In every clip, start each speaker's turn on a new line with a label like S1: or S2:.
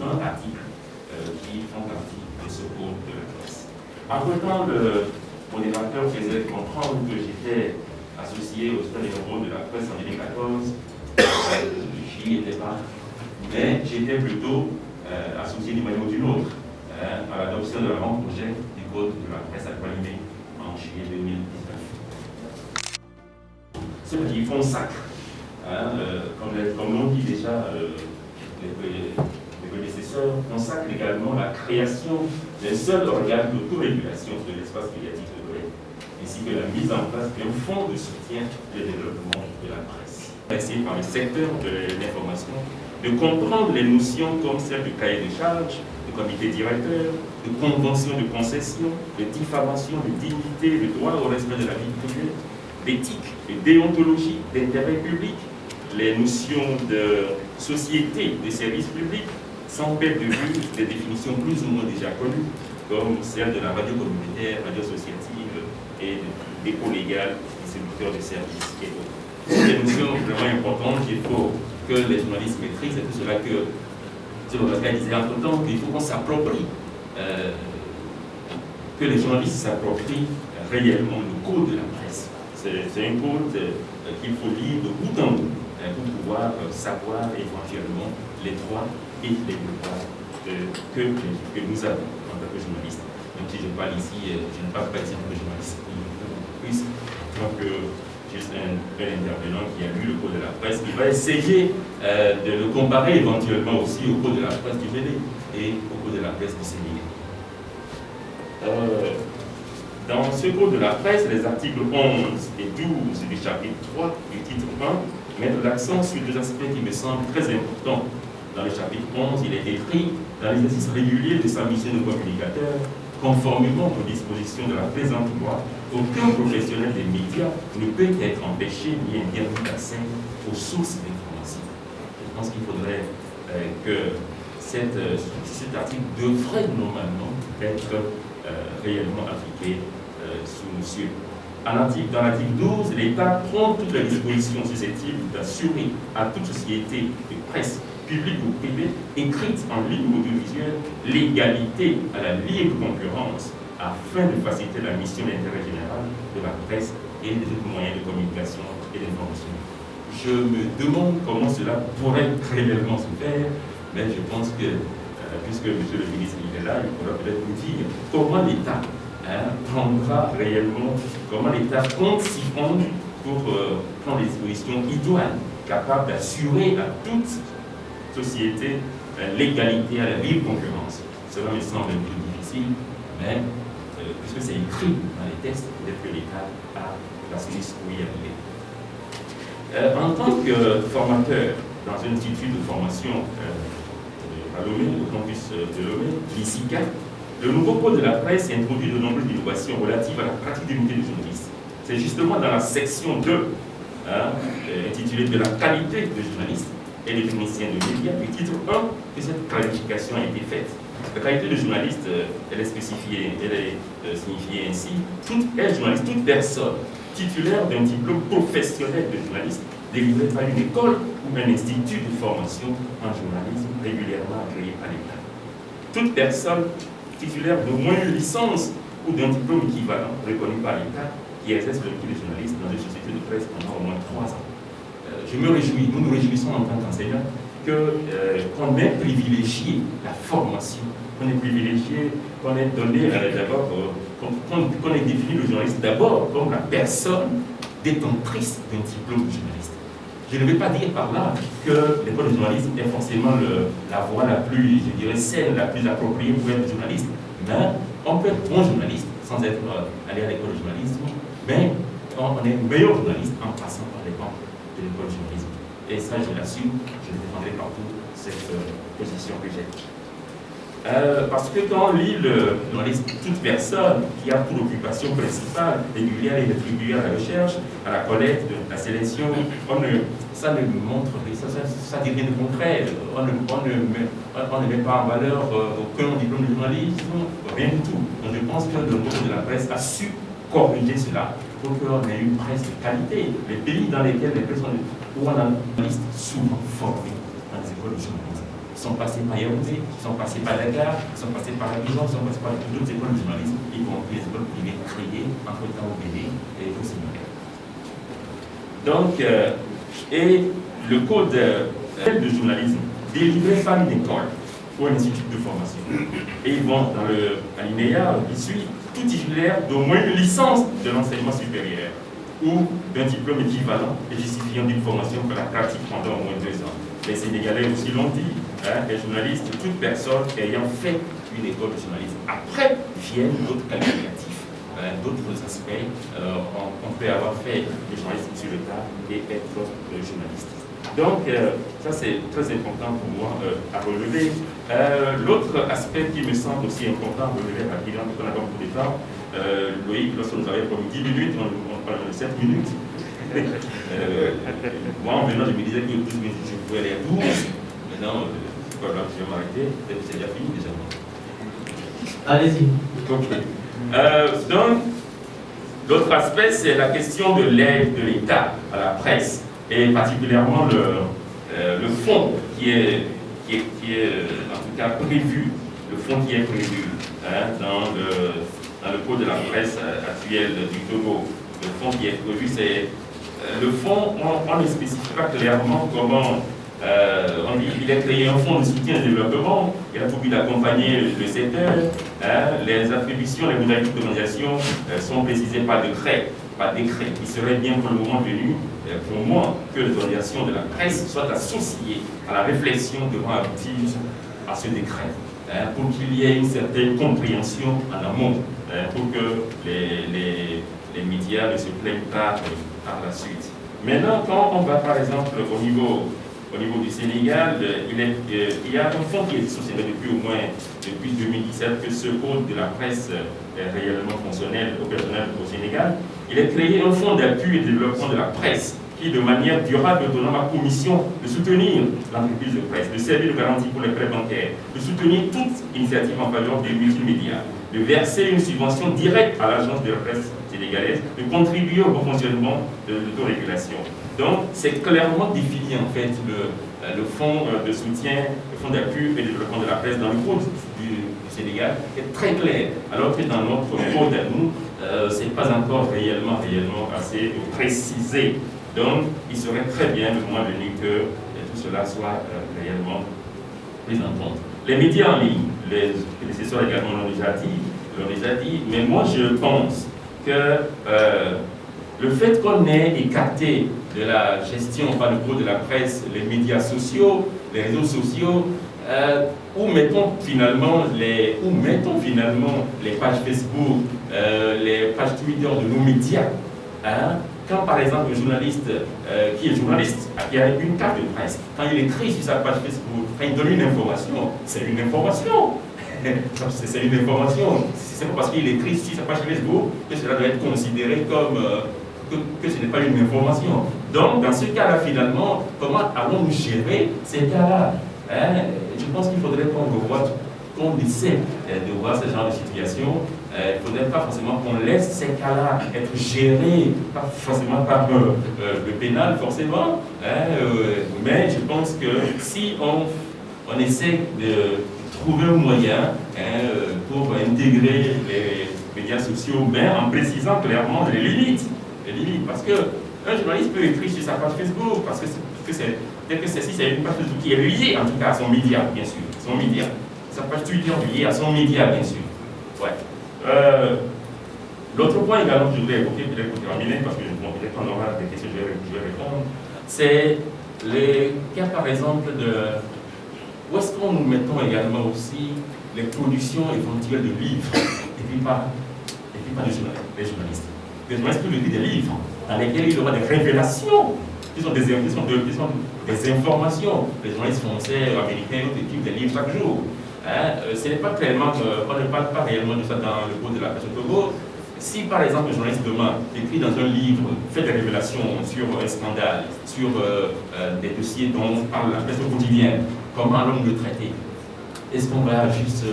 S1: 20 articles qui font partie de ce code de la presse. Entre-temps, le modérateur faisait comprendre que j'étais associé au État généraux de la presse en 2014. J'y étais pas, mais j'étais plutôt associé d'une manière ou d'une autre à l'adoption de l'avant-projet du code de la presse actualisé en juillet 2019. Ceux qui font sacre, comme l'ont dit déjà les prédécesseurs, consacre également la création d'un seul organe d'autorégulation sur l'espace médiatique de l'Ouest, ainsi que la mise en place d'un fonds de soutien et de développement de la presse. Essayé par le secteur de l'information de comprendre les notions comme celles de cahier de charges, de comité directeur, de convention de concession, de diffamation, de dignité, de droit au respect de la vie privée, d'éthique, de déontologie, d'intérêt public, les notions de société, de service public, sans perdre de vue des définitions plus ou moins déjà connues, comme celle de la radio communautaire, radio associative et dépôt légal, distributeur de services et autres. C'est des notions vraiment importantes qu'il faut que les journalistes maîtrisent, et tout cela que Pascal disait entre-temps, qu'il faut qu'on s'approprie, que les journalistes s'approprient réellement le code de la presse. C'est un code qu'il faut lire de bout en bout pour pouvoir savoir éventuellement les droits et les devoirs que nous avons en tant que journalistes. Même si je parle ici, je ne parle pas ici en tant que journaliste, plus donc juste un intervenant qui a lu le code de la presse, qui va essayer de le comparer éventuellement aussi au code de la presse du BD et au code de la presse du Sénégal. Dans ce code de la presse, les articles 11 et 12 du chapitre 3 du titre 1 mettent l'accent sur deux aspects qui me semblent très importants. Dans le chapitre 11, il est écrit dans l'exercice régulier de sa mission de communicateur, conformément aux dispositions de la présente loi, aucun professionnel des médias ne peut être empêché ni interdit d'accès aux sources d'information. Je pense qu'il faudrait que cet article devrait normalement être réellement appliqué sous monsieur. Dans l'article 12, l'État prend toutes les dispositions susceptibles d'assurer à toute société de presse, publique ou privée, écrite en ligne ou audiovisuelle, l'égalité à la libre concurrence afin de faciliter la mission d'intérêt général de la presse et des autres moyens de communication et d'information. Je me demande comment cela pourrait réellement se faire, mais je pense que, puisque M. le ministre est là, il pourra peut-être nous dire comment l'État prendra réellement, comment l'État compte s'y prendre pour prendre des dispositions idoines, capables d'assurer à toute société l'égalité à la libre concurrence. Cela me semble un peu difficile, mais puisque c'est écrit dans les textes, peut-être que l'État a la solution pour y arriver. En tant que formateur dans un institut de formation à Lomé, au campus de Lomé, l'ICICA, le nouveau code de la presse introduit de nombreuses innovations relatives à la pratique du métier de journaliste. C'est justement dans la section 2, intitulée de la qualité de journaliste et des techniciens de médias, du titre 1, que cette clarification a été faite. La qualité de journaliste, elle est spécifiée, elle est signifiée ainsi, toute journaliste, toute personne titulaire d'un diplôme professionnel de journaliste délivré par une école ou un institut de formation en journalisme régulièrement agréé par l'État. Toute personne titulaire d'au moins une licence ou d'un diplôme équivalent reconnu par l'État qui exerce le métier de journaliste dans une société de presse pendant au moins 3 ans. Je me réjouis, nous nous réjouissons en tant qu'enseignants qu'on ait privilégié la formation, qu'on ait privilégié, qu'on ait donné d'abord, qu'on ait défini le journaliste d'abord comme la personne détentrice d'un diplôme de journaliste. Je ne vais pas dire par là que l'école de journalisme est forcément la voie la plus, je dirais, celle la plus appropriée pour être journaliste, mais on peut être bon journaliste sans être allé à l'école de journalisme, mais on est meilleur journaliste en passant par les bancs de l'école de journalisme. Et ça, je l'assume, je défendrai partout cette position que j'ai. Parce que quand on lit le journaliste, toute personne qui a pour occupation principale régulière et rétribuée à la recherche, à la collecte, à la sélection, ça ne montre ça dit rien de concret. On ne met pas en valeur aucun diplôme de journalisme, rien du tout. Donc je pense que le monde de la presse a su corriger cela pour qu'on ait une presse de qualité. Les pays dans lesquels les personnes où on a des journalistes souvent formés dans les écoles de journalisme qui sont passés par Yaoundé, qui sont passés par Dakar, qui sont passés par Abidjan, qui sont passés par d'autres écoles de journalisme, y compris les écoles privées créées entre-temps au BD et au séminaire. Donc, et le code de journalisme délivré par une école ou un institut de formation. Et ils vont dans l'alinéa qui suit, tout titulaire d'au moins une licence de l'enseignement supérieur ou d'un diplôme équivalent et justifiant d'une formation pour la pratique pendant au moins 2 ans. Les Sénégalais aussi l'ont dit, hein, les journalistes, toute personne ayant fait une école de journalisme. Après viennent d'autres qualificatifs, d'autres aspects. On peut avoir fait le journalisme sur le tas et être journaliste. Donc, ça c'est très important pour moi à relever. L'autre aspect qui me semble aussi important à relever rapidement, parce qu'on a pas beaucoup de temps, Loïc, lorsque nous avions promis 10 minutes, on parle de 7 minutes. Moi, en venant, je me disais que je pouvais aller à 12. Maintenant, je vais m'arrêter. Peut-être que c'est déjà fini déjà.
S2: Allez-y.
S1: Ok. Donc, l'autre aspect, c'est la question de l'aide de l'État à la presse, et particulièrement le fonds qui est en tout cas prévu, le fonds qui est prévu dans le code de la presse actuel du Togo. Le fonds qui est prévu, c'est le fonds, on ne spécifie pas clairement comment, on dit qu'il a créé un fonds de soutien au développement, il a pour but d'accompagner le secteur, les attributions, les modalités d'organisation sont précisées par décret. Il serait bien pour le moment venu, pour moi, que les organisations de la presse soient associées à la réflexion devant aboutir à ce décret, pour qu'il y ait une certaine compréhension en amont, pour que les médias ne se plaignent pas par la suite. Maintenant, quand on va par exemple au niveau du Sénégal, il y a un fonds qui est associé depuis 2017 que ce code de la presse est réellement fonctionnel, opérationnel au Sénégal. Il a créé un fonds d'appui et développement de la presse qui, de manière durable et autonome, a pour mission de soutenir l'entreprise de presse, de servir de garantie pour les prêts bancaires, de soutenir toute initiative en faveur des multimédias, de verser une subvention directe à l'agence de la presse sénégalaise, de contribuer au bon fonctionnement de l'autorégulation. Donc, c'est clairement défini en fait le fonds de soutien, le fonds d'appui et de développement de la presse dans le code du Sénégal est très clair, alors que dans notre code à nous, ce n'est pas encore réellement assez précisé. Donc, il serait très bien, le moment venu, que tout cela soit réellement pris en compte. Les médias en ligne, les prédécesseurs également l'ont déjà dit, mais moi je pense que le fait qu'on ait écarté de la gestion par le code de la presse les médias sociaux, les réseaux sociaux, où mettons finalement les pages Facebook, les pages Twitter de nos médias, quand par exemple un journaliste qui est journaliste, qui a une carte de presse, quand il écrit sur sa page Facebook, quand il donne une information, c'est une information. C'est une information. C'est pas parce qu'il écrit sur sa page Facebook que cela doit être considéré comme que ce n'est pas une information. Donc, dans ce cas-là, finalement, comment allons-nous gérer ces cas-là? Je pense qu'il faudrait qu'on essaie de voir ce genre de situation. Il ne faudrait pas forcément qu'on laisse ces cas-là être gérés, pas forcément par le pénal, forcément. Mais je pense que si on essaie de trouver un moyen pour intégrer les médias sociaux, mais en précisant clairement les limites. Parce qu'un journaliste peut écrire sur sa page Facebook, parce que peut-être que celle-ci, c'est une page Facebook qui est liée en tout cas à son média, bien sûr. Son média. Sa page Twitter liée à son média, bien sûr. Ouais. L'autre point également que je voulais évoquer, peut-être pour terminer, parce que peut-être qu'on aura des questions, je vais répondre, c'est les cas par exemple de. Où est-ce qu'on nous mettons également aussi les productions éventuelles de livres, et puis pas les journalistes. Les journalistes publient des livres dans lesquels il y aura des révélations, qui sont des informations. Les journalistes français, américains, d'autres équipes des livres chaque jour. Ce n'est pas clairement, on ne parle pas réellement de ça dans le code de la presse au Togo. Si par exemple un journaliste demain écrit dans un livre, fait des révélations sur un scandale, sur des dossiers dont parle la presse au quotidien, comment allons-nous le traiter? Est-ce qu'on va juste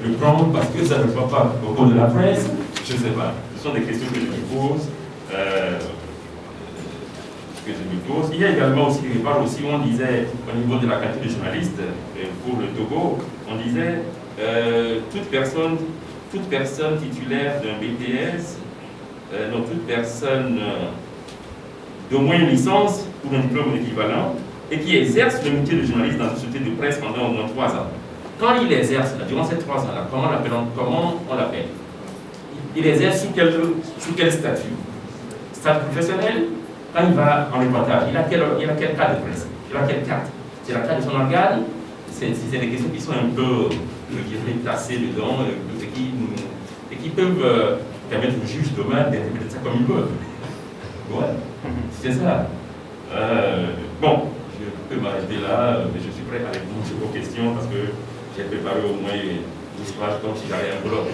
S1: le prendre parce que ça ne va pas au code de la presse? Je ne sais pas. Ce sont des questions que je me pose. que je me pose. Il y a également aussi quelque part aussi où on disait, au niveau de la qualité de journaliste, pour le Togo, on disait toute personne titulaire d'un BTS, donc toute personne d'au moins une licence ou un diplôme équivalent et qui exerce le métier de journaliste dans une société de presse pendant au moins 3 ans. Quand il exerce, là, durant ces 3 ans-là, comment on l'appelle? Il exerce sous quel statut? Statut professionnel? Quand il va en reportage, il a quel cadre de presse? Il a quelle carte? C'est la carte de son organe? C'est des questions qui sont un peu, je dirais, placées dedans et qui peuvent permettre au juge demain d'interpréter ça comme il veut. Ouais, c'est ça. Bon, je peux m'arrêter là, mais je suis prêt à répondre aux questions parce que j'ai préparé au moins 12 pages comme si j'allais un blog.